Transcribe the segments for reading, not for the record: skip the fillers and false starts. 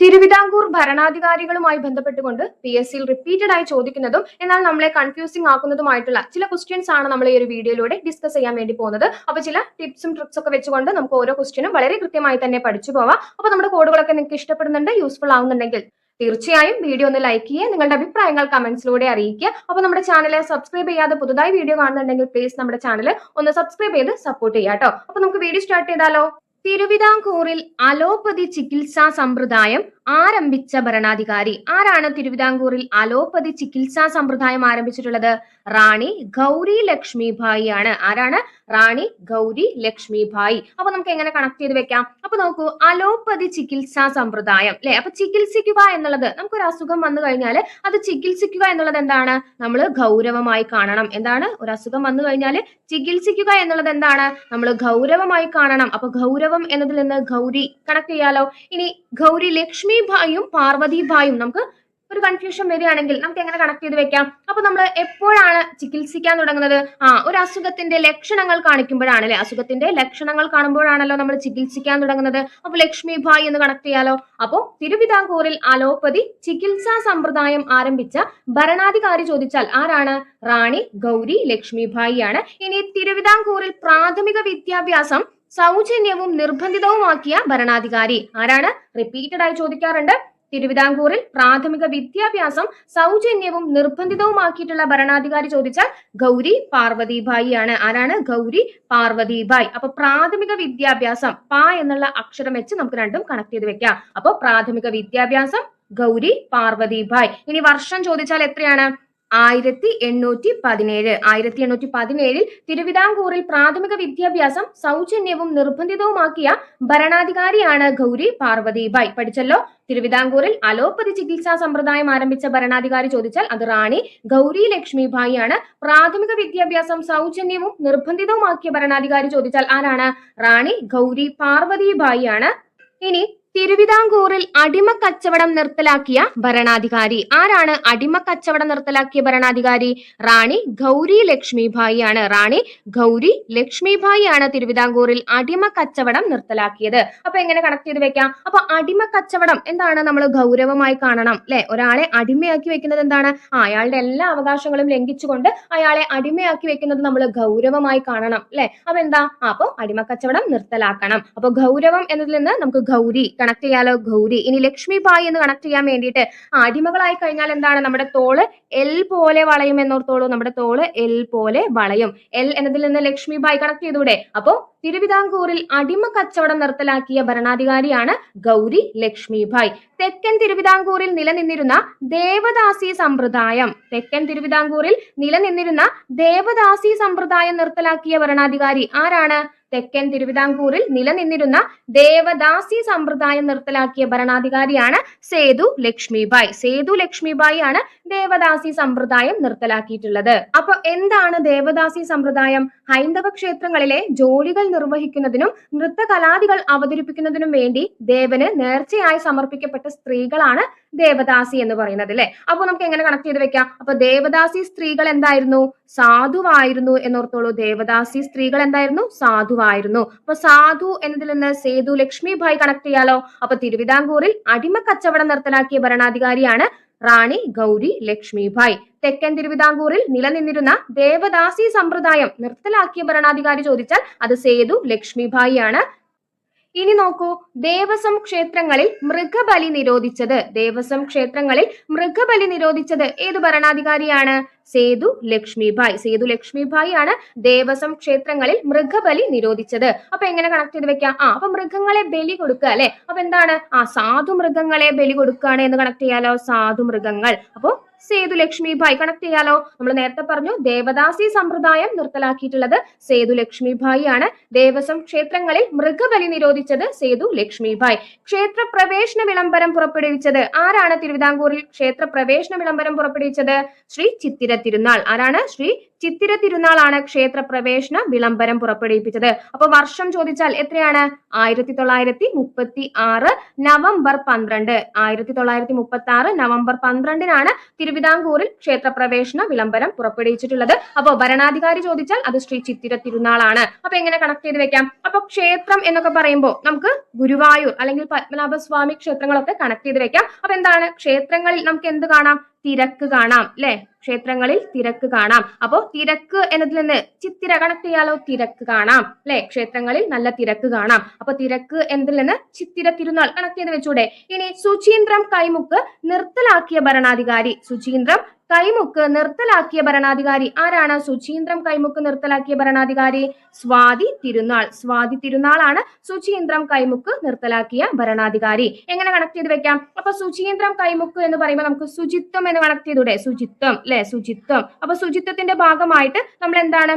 തിരുവിതാംകൂർ ഭരണാധികാരികളുമായി ബന്ധപ്പെട്ടുകൊണ്ട് PSC repeated ആയി ചോദിക്കുന്നതും എന്നാൽ നമ്മളെ കൺഫ്യൂസിംഗ് ആക്കുന്നതുമായിട്ടുള്ള ചില ക്വസ്റ്റ്യൻസ് ആണ് നമ്മൾ ഈ ഒരു വീഡിയോയിലൂടെ ഡിസ്കസ് ചെയ്യാൻ വേണ്ടി പോകുന്നത്. അപ്പൊ ചില ടിപ്സും ട്രിക്സ് ഒക്കെ വെച്ചുകൊണ്ട് നമുക്ക് ഓരോ ക്വസ്റ്റ്യനും വളരെ കൃത്യമായി തന്നെ പഠിച്ചു പോവാം. അപ്പൊ നമ്മുടെ കോഡുകളൊക്കെ നിങ്ങൾക്ക് ഇഷ്ടപ്പെടുന്നുണ്ട്, യൂസ്ഫുൾ ആവുന്നുണ്ടെങ്കിൽ തീർച്ചയായും വീഡിയോ ഒന്ന് ലൈക്ക് ചെയ്യുക, നിങ്ങളുടെ അഭിപ്രായങ്ങൾ കമന്റ്സിലൂടെ അറിയിക്കുക. അപ്പൊ നമ്മുടെ ചാനൽ സബ്സ്ക്രൈബ് ചെയ്യാതെ പുതുതായി വീഡിയോ കാണുന്നുണ്ടെങ്കിൽ പ്ലീസ് നമ്മുടെ ചാനൽ ഒന്ന് സബ്സ്ക്രൈബ് ചെയ്ത് സപ്പോർട്ട് ചെയ്യാം കേട്ടോ. അപ്പൊ നമുക്ക് വീഡിയോ സ്റ്റാർട്ട് ചെയ്താലോ. തിരുവിതാംകൂറിൽ അലോപ്പതി ചികിത്സാ സമ്പ്രദായം ആരംഭിച്ച ഭരണാധികാരി ആരാണ്? തിരുവിതാംകൂറിൽ അലോപ്പതി ചികിത്സാ സമ്പ്രദായം ആരംഭിച്ചിട്ടുള്ളത് റാണി ഗൗരി ലക്ഷ്മിഭായി ആണ്. ആരാണ്? റാണി ഗൗരി ലക്ഷ്മിഭായി. അപ്പൊ നമുക്ക് എങ്ങനെ കണക്ട് ചെയ്ത് വെക്കാം? അപ്പൊ നോക്കൂ, അലോപ്പതി ചികിത്സാ സമ്പ്രദായം അല്ലെ. അപ്പൊ ചികിത്സിക്കുക എന്നുള്ളത്, നമുക്കൊരു അസുഖം വന്നു കഴിഞ്ഞാൽ അത് ചികിത്സിക്കുക എന്നുള്ളത് എന്താണ്? നമ്മൾ ഗൗരവമായി കാണണം. എന്താണ്? ഒരു അസുഖം വന്നു കഴിഞ്ഞാൽ ചികിത്സിക്കുക എന്നുള്ളത് എന്താണ്? നമ്മൾ ഗൗരവമായി കാണണം. അപ്പൊ ഗൗരവം എന്നതിൽ നിന്ന് ഗൗരി കണക്ട് ചെയ്യാലോ. ഇനി ഗൗരി ലക്ഷ്മിഭായും പാർവതിഭായും നമുക്ക് ഒരു കൺഫ്യൂഷൻ വരികയാണെങ്കിൽ നമുക്ക് എങ്ങനെ കണക്ട് ചെയ്ത് വെക്കാം? അപ്പൊ നമ്മൾ എപ്പോഴാണ് ചികിത്സിക്കാൻ തുടങ്ങുന്നത്? ഒരു അസുഖത്തിന്റെ ലക്ഷണങ്ങൾ കാണിക്കുമ്പോഴാണ് അല്ലെ. അസുഖത്തിന്റെ ലക്ഷണങ്ങൾ കാണുമ്പോഴാണല്ലോ നമ്മൾ ചികിത്സിക്കാൻ തുടങ്ങുന്നത്. അപ്പൊ ലക്ഷ്മിഭായ് എന്ന് കണക്ട് ചെയ്യാലോ. അപ്പോ തിരുവിതാംകൂറിൽ അലോപ്പതി ചികിത്സാ സമ്പ്രദായം ആരംഭിച്ച ഭരണാധികാരി ചോദിച്ചാൽ ആരാണ്? റാണി ഗൗരി ലക്ഷ്മിഭായി ആണ്. ഇനി തിരുവിതാംകൂറിൽ പ്രാഥമിക വിദ്യാഭ്യാസം സൗജന്യവും നിർബന്ധിതവുമാക്കിയ ഭരണാധികാരി ആരാണ്? റിപ്പീറ്റഡ് ആയി ചോദിക്കാറുണ്ട്. തിരുവിതാംകൂറിൽ പ്രാഥമിക വിദ്യാഭ്യാസം സൗജന്യവും നിർബന്ധിതവുമാക്കിയിട്ടുള്ള ഭരണാധികാരി ചോദിച്ചാൽ ഗൗരി പാർവതിഭായി ആണ്. ആരാണ്? ഗൗരി പാർവതിഭായ്. അപ്പൊ പ്രാഥമിക വിദ്യാഭ്യാസം പ എന്നുള്ള അക്ഷരം വെച്ച് നമുക്ക് രണ്ടും കണക്ട് ചെയ്ത് വെക്കാം. അപ്പൊ പ്രാഥമിക വിദ്യാഭ്യാസം ഗൗരി പാർവതിഭായ്. ഇനി വർഷം ചോദിച്ചാൽ എത്രയാണ്? 1817. 1817 തിരുവിതാംകൂറിൽ പ്രാഥമിക വിദ്യാഭ്യാസം സൗജന്യവും നിർബന്ധിതവുമാക്കിയ ഭരണാധികാരിയാണ് ഗൗരി പാർവതിഭായ്. പഠിച്ചല്ലോ. തിരുവിതാംകൂറിൽ അലോപ്പതി ചികിത്സാ സമ്പ്രദായം ആരംഭിച്ച ഭരണാധികാരി ചോദിച്ചാൽ അത് റാണി ഗൗരി ലക്ഷ്മിഭായി ആണ്. പ്രാഥമിക വിദ്യാഭ്യാസം സൗജന്യവും നിർബന്ധിതവുമാക്കിയ ഭരണാധികാരി ചോദിച്ചാൽ ആരാണ്? റാണി ഗൗരി പാർവതിഭായി ആണ്. ഇനി തിരുവിതാംകൂറിൽ അടിമ കച്ചവടം നിർത്തലാക്കിയ ഭരണാധികാരി ആരാണ്? അടിമ കച്ചവടം നിർത്തലാക്കിയ ഭരണാധികാരി റാണി ഗൗരി ലക്ഷ്മിഭായി ആണ്. റാണി ഗൗരി ലക്ഷ്മിഭായി ആണ് തിരുവിതാംകൂറിൽ അടിമ കച്ചവടം നിർത്തലാക്കിയത്. അപ്പൊ എങ്ങനെ കണക്ട് ചെയ്ത് വെക്കാം? അപ്പൊ അടിമ കച്ചവടം എന്താണ്? നമ്മൾ ഗൗരവമായി കാണണം അല്ലെ. ഒരാളെ അടിമയാക്കി വെക്കുന്നത് എന്താണ്? അയാളുടെ എല്ലാ അവകാശങ്ങളും ലംഘിച്ചുകൊണ്ട് അയാളെ അടിമയാക്കി വെക്കുന്നത് നമ്മൾ ഗൗരവമായി കാണണം അല്ലെ. അപ്പൊ എന്താ? അപ്പൊ അടിമ കച്ചവടം നിർത്തലാക്കണം. അപ്പൊ ഗൗരവം എന്നതിൽ നിന്ന് നമുക്ക് ഗൗരി കണക്ട് ചെയ്യാലോ. ഗൗരി. ഇനി ലക്ഷ്മിഭായ് എന്ന് കണക്ട് ചെയ്യാൻ വേണ്ടിയിട്ട് അടിമകളായി കഴിഞ്ഞാൽ എന്താണ്? നമ്മുടെ തോള് എൽ പോലെ വളയും എന്നോർത്തോളൂ. നമ്മുടെ തോള് എൽ പോലെ വളയും. എൽ എന്നതിൽ നിന്ന് ലക്ഷ്മിഭായ് കണക്ട് ചെയ്തൂടെ? അപ്പോ തിരുവിതാംകൂറിൽ അടിമ കച്ചവടം നിർത്തലാക്കിയ ഭരണാധികാരിയാണ് ഗൗരി ലക്ഷ്മിഭായ്. തെക്കൻ തിരുവിതാംകൂറിൽ നിലനിന്നിരുന്ന ദേവദാസി സമ്പ്രദായം നിർത്തലാക്കിയ ഭരണാധികാരി ആരാണ്? തെക്കൻ തിരുവിതാംകൂറിൽ നിലനിന്നിരുന്ന ദേവദാസി സമ്പ്രദായം നിർത്തലാക്കിയ ഭരണാധികാരിയാണ് സേതു ലക്ഷ്മിഭായ്. സേതു ലക്ഷ്മിഭായ് ആണ് ദേവദാസി സമ്പ്രദായം നിർത്തലാക്കിയിട്ടുള്ളത്. അപ്പൊ എന്താണ് ദേവദാസി സമ്പ്രദായം? ഹൈന്ദവ ക്ഷേത്രങ്ങളിലെ ജോലികൾ നിർവഹിക്കുന്നതിനും നൃത്തകലാദികൾ അവതരിപ്പിക്കുന്നതിനും വേണ്ടി ദേവന് നേർച്ചയായി സമർപ്പിക്കപ്പെട്ട സ്ത്രീകളാണ് ദേവദാസി എന്ന് പറയുന്നത് അല്ലെ. അപ്പൊ നമുക്ക് എങ്ങനെ കണക്ട് ചെയ്ത് വെക്കാം? അപ്പൊ ദേവദാസി സ്ത്രീകൾ എന്തായിരുന്നു? സാധുവായിരുന്നു എന്നോർത്തോളൂ. ദേവദാസി സ്ത്രീകൾ എന്തായിരുന്നു? സാധുവായിരുന്നു. അപ്പൊ സാധു എന്നതിൽ നിന്ന് സേതു ലക്ഷ്മിഭായ് കണക്ട് ചെയ്യാലോ. അപ്പൊ തിരുവിതാംകൂറിൽ അടിമ കച്ചവടം നിർത്തലാക്കിയ ഭരണാധികാരിയാണ് റാണി ഗൗരി ലക്ഷ്മിഭായ്. തെക്കൻ തിരുവിതാംകൂറിൽ നിലനിന്നിരുന്ന ദേവദാസി സമ്പ്രദായം നിർത്തലാക്കിയ ഭരണാധികാരി ചോദിച്ചാൽ അത് സേതു ലക്ഷ്മിഭായ് ആണ്. ഇനി നോക്കൂ, ദേവസ്വം ക്ഷേത്രങ്ങളിൽ മൃഗബലി നിരോധിച്ചത് ഏത് ഭരണാധികാരിയാണ്? സേതു ലക്ഷ്മിഭായ്. സേതു ലക്ഷ്മിഭായ് ആണ് ദേവസ്വം ക്ഷേത്രങ്ങളിൽ മൃഗബലി നിരോധിച്ചത്. അപ്പൊ എങ്ങനെ കണക്ട് ചെയ്ത് വെക്കാം? അപ്പൊ മൃഗങ്ങളെ ബലി കൊടുക്കുക അല്ലെ. അപ്പൊ എന്താണ്? സാധു മൃഗങ്ങളെ ബലി കൊടുക്കുകയാണ് എന്ന് കണക്ട് ചെയ്യാലോ. സാധു മൃഗങ്ങൾ. അപ്പോ സേതു ലക്ഷ്മിഭായ് കണക്ട് ചെയ്യാലോ. നമ്മൾ നേരത്തെ പറഞ്ഞു ദേവദാസി സമ്പ്രദായം നിർത്തലാക്കിയിട്ടുള്ളത് സേതു ലക്ഷ്മിഭായ് ആണ്. ദേവസ്വം ക്ഷേത്രങ്ങളിൽ മൃഗബലി നിരോധിച്ചത് സേതു ലക്ഷ്മിഭായ്. ക്ഷേത്ര പ്രവേശന വിളംബരം പുറപ്പെടുവിച്ചത് ആരാണ്? തിരുവിതാംകൂറിൽ ക്ഷേത്ര പ്രവേശന വിളംബരം പുറപ്പെടുവിച്ചത് ശ്രീ ചിത്തിര തിരുനാൾ. ആരാണ്? ശ്രീ ചിത്തിര തിരുനാളാണ് ക്ഷേത്രപ്രവേശന വിളംബരം പുറപ്പെടുവിപ്പിച്ചത്. അപ്പൊ വർഷം ചോദിച്ചാൽ എത്രയാണ്? 1936 നവംബർ 12. 1936 നവംബർ 12-നാണ് തിരുവിതാംകൂറിൽ ക്ഷേത്രപ്രവേശന വിളംബരം പുറപ്പെടുവിച്ചിട്ടുള്ളത്. അപ്പൊ ഭരണാധികാരി ചോദിച്ചാൽ അത് ശ്രീ ചിത്തിര തിരുനാളാണ്. അപ്പൊ എങ്ങനെ കണക്ട് ചെയ്ത് വെക്കാം? അപ്പൊ ക്ഷേത്രം എന്നൊക്കെ പറയുമ്പോൾ നമുക്ക് ഗുരുവായൂർ അല്ലെങ്കിൽ പത്മനാഭസ്വാമി ക്ഷേത്രങ്ങളൊക്കെ കണക്ട് ചെയ്ത് വെക്കാം. അപ്പൊ എന്താണ്? ക്ഷേത്രങ്ങളിൽ നമുക്ക് എന്ത് കാണാം? തിരക്ക് കാണാം അല്ലെ? ക്ഷേത്രങ്ങളിൽ തിരക്ക് കാണാം. അപ്പോ തിരക്ക് എന്നതിൽ നിന്ന് ചിത്തിര കണക്ട് ചെയ്യാലോ? തിരക്ക് കാണാം അല്ലെ? ക്ഷേത്രങ്ങളിൽ നല്ല തിരക്ക് കാണാം. അപ്പൊ തിരക്ക് എന്നതിൽ നിന്ന് ചിത്തിര തിരുനാൾ കണക്ട് ചെയ്ത് വെച്ചൂടെ? ഇനി സുചീന്ദ്രം കൈമുക്ക് നിർത്തലാക്കിയ ഭരണാധികാരി. സുചീന്ദ്രം കൈമുക്ക് നിർത്തലാക്കിയ ഭരണാധികാരി ആരാണ്? സുചീന്ദ്രം കൈമുക്ക് നിർത്തലാക്കിയ ഭരണാധികാരി സ്വാതി തിരുനാൾ. സ്വാതി തിരുനാളാണ് സുചീന്ദ്രം കൈമുക്ക് നിർത്തലാക്കിയ ഭരണാധികാരി. എങ്ങനെ കണക്ട് ചെയ്ത് വെക്കാം? അപ്പൊ സുചീന്ദ്രം കൈമുക്ക് എന്ന് പറയുമ്പോൾ നമുക്ക് ശുചിത്വം എന്ന് കണക്ട് ചെയ്തൂടെ? ശുചിത്വം അല്ലെ? ശുചിത്വം. അപ്പൊ ശുചിത്വത്തിന്റെ ഭാഗമായിട്ട് നമ്മൾ എന്താണ്?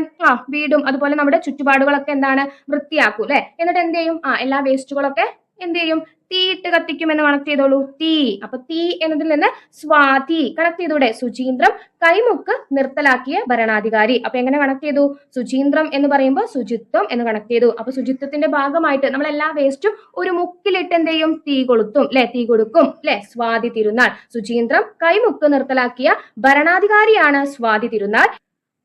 വീടും അതുപോലെ നമ്മുടെ ചുറ്റുപാടുകളൊക്കെ എന്താണ്? വൃത്തിയാക്കും അല്ലെ? എന്നിട്ട് എന്ത് ചെയ്യും? എല്ലാ വേസ്റ്റുകളൊക്കെ എന്ത് ചെയ്യും? തീയിട്ട് കത്തിക്കും എന്ന് കണക്ട് ചെയ്തോളൂ. തീ. അപ്പൊ തീ എന്നതിൽ നിന്ന് സ്വാതി കണക്ട് ചെയ്തൂടെ? സുചീന്ദ്രം കൈമുക്ക് നിർത്തലാക്കിയ ഭരണാധികാരി. അപ്പൊ എങ്ങനെ കണക്ട് ചെയ്തു? സുചീന്ദ്രം എന്ന് പറയുമ്പോൾ ശുചിത്വം എന്ന് കണക്ട് ചെയ്തു. അപ്പൊ ശുചിത്വത്തിന്റെ ഭാഗമായിട്ട് നമ്മൾ എല്ലാ വേസ്റ്റും ഒരു മുക്കിലിട്ട് എന്ത് ചെയ്യും? തീ കൊളുത്തും അല്ലെ? തീ കൊടുക്കും അല്ലെ? സ്വാതി തിരുനാൾ. സുചീന്ദ്രം കൈമുക്ക് നിർത്തലാക്കിയ ഭരണാധികാരിയാണ് സ്വാതി തിരുനാൾ.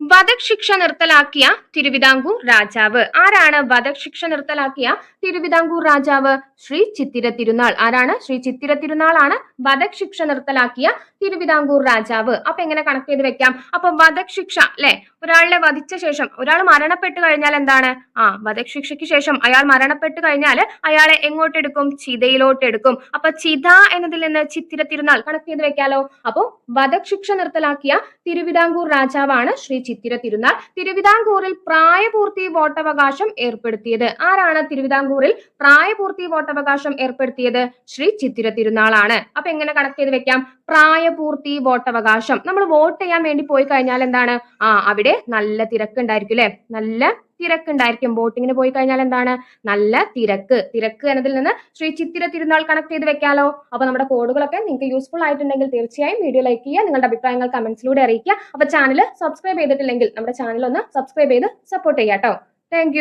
വധശിക്ഷ നിർത്തലാക്കിയ തിരുവിതാംകൂർ രാജാവ് ആരാണ്? വധശിക്ഷ നിർത്തലാക്കിയ തിരുവിതാംകൂർ രാജാവ് ശ്രീ ചിത്തിര തിരുനാൾ. ആരാണ്? ശ്രീ ചിത്തിര തിരുനാളാണ് വധശിക്ഷ നിർത്തലാക്കിയ തിരുവിതാംകൂർ രാജാവ്. അപ്പൊ എങ്ങനെ കണക്ട് ചെയ്ത് വെക്കാം? അപ്പൊ വധശിക്ഷ അല്ലെ? ഒരാളെ വധിച്ച ശേഷം ഒരാൾ മരണപ്പെട്ട് കഴിഞ്ഞാൽ എന്താണ്? വധശിക്ഷയ്ക്ക് ശേഷം അയാൾ മരണപ്പെട്ട് കഴിഞ്ഞാൽ അയാളെ എങ്ങോട്ടെടുക്കും? ചിതയിലോട്ട് എടുക്കും. അപ്പൊ ചിത എന്നതിൽ നിന്ന് ചിത്തിര തിരുനാൾ കണക്ട് ചെയ്ത് വെക്കാലോ. അപ്പോ വധശിക്ഷ നിർത്തലാക്കിയ തിരുവിതാംകൂർ രാജാവാണ് ശ്രീ ചിത്തിര തിരുനാൾ. തിരുവിതാംകൂറിൽ പ്രായപൂർത്തി വോട്ടവകാശം ഏർപ്പെടുത്തിയത് ആരാണ്? തിരുവിതാംകൂറിൽ പ്രായപൂർത്തി വോട്ടവകാശം ഏർപ്പെടുത്തിയത് ശ്രീ ചിത്തിര തിരുനാളാണ്. അപ്പൊ എങ്ങനെ കണക്ട് ചെയ്ത് വെക്കാം? പ്രായപൂർത്തി വോട്ടവകാശം. നമ്മൾ വോട്ട് ചെയ്യാൻ വേണ്ടി പോയി കഴിഞ്ഞാൽ എന്താണ്? അവിടെ നല്ല തിരക്കുണ്ടായിരിക്കും അല്ലെ? നല്ല തിരക്കുണ്ടായിരിക്കും. വോട്ടിങ്ങിന് പോയി കഴിഞ്ഞാൽ എന്താണ്? നല്ല തിരക്ക്. തിരക്ക് എന്നതിൽ നിന്ന് ശ്രീ ചിത്തിര തിരുനാൾ കണക്ട് ചെയ്ത് വെക്കാലോ. അപ്പൊ നമ്മുടെ കോഡുകളൊക്കെ നിങ്ങൾക്ക് യൂസ്ഫുൾ ആയിട്ടുണ്ടെങ്കിൽ തീർച്ചയായും വീഡിയോ ലൈക്ക് ചെയ്യുക. നിങ്ങളുടെ അഭിപ്രായങ്ങൾ കമന്റ്സിലൂടെ അറിയിക്കുക. അപ്പൊ ചാനൽ സബ്സ്ക്രൈബ് ചെയ്തിട്ടില്ലെങ്കിൽ നമ്മുടെ ചാനൽ ഒന്ന് സബ്സ്ക്രൈബ് ചെയ്ത് സപ്പോർട്ട് ചെയ്യാം കേട്ടോ. താങ്ക്